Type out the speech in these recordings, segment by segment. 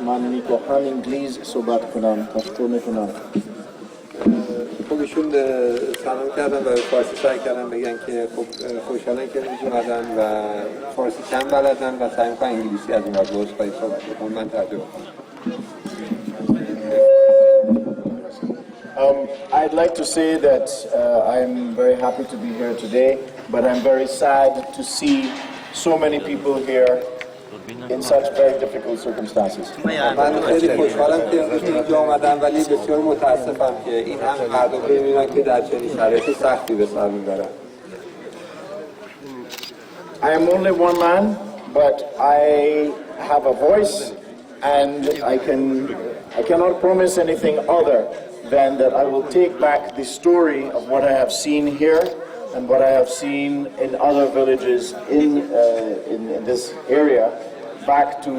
من میخواهم انگلیس صحبت کنم، پشتو میکنم. خب ایشون سلام کردن و فارسی سعی کردن بگن که خب خوشحالن که امروز اومدن و فارسی کم بلدن و سعی میکنن انگلیسی از این وقت باز خواهی صحبت بکنم. من ترجمه کنم. I'd like to say that I'm very happy to be here today, but I'm very sad to see so many people here in such very difficult circumstances. من خیلی خوشحالم که امروز اینجا آمدم ولی بسیار متاسفم که این همه مردم رو می‌بینن که در چنین شرایط سختی به سر می‌برن. I am only one man, but I have a voice and I cannot promise anything other than that I will take back the story of what I have seen here and what I have seen in other villages in this area back to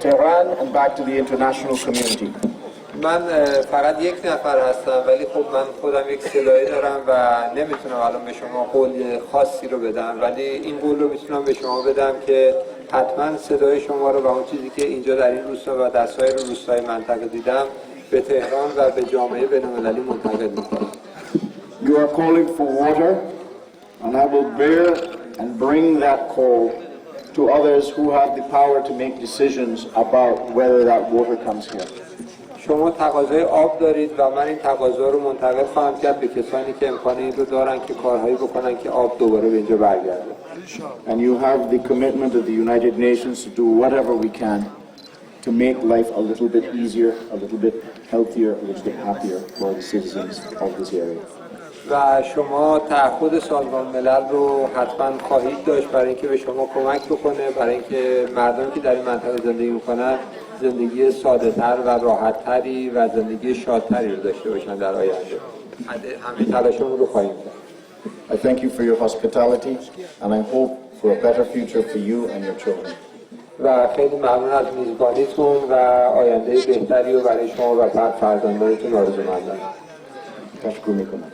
Tehran and back to the international community. من فقط یک نفر هستم ولی خب من خودم یک صدایی دارم و نمیتونم الان به شما قول خاصی رو بدم ولی این قول رو میتونم به شما بدم که حتما صدای شما رو و اون چیزی که اینجا در این روستا و در سایر روستای منطقه دیدم به تهران و به جامعه بین‌المللی منتقل میکنم. You are calling for water and I will bear and bring that call to others who have the power to make decisions about whether that water comes here. شما تقاضای آب دارید و من این تقاضا رو منتقل خواهم کرد به کسانی که امکان این رو دارن که کارهایی بکنن که آب دوباره به اینجا برگرده. And you have the commitment of the United Nations to do whatever we can to make life a little bit easier, a little bit healthier, a little bit happier for the citizens of this area. و شما تعهد سازمان ملل رو حتما خواهید داشت برای اینکه به شما کمک بکنه برای اینکه مردمی که در این منطقه زندگی میکنن زندگی ساده تر و راحت تری و زندگی شادتری رو داشته باشن در آینده. همه تلاشمون رو خواهیم کرد. I thank you for your hospitality and I hope for a better future for you and your children. و خیلی ممنون از میزبانیتون و آینده بهتری رو برای شما و فرزندانتون آرزو مندم. تشکر میکنم.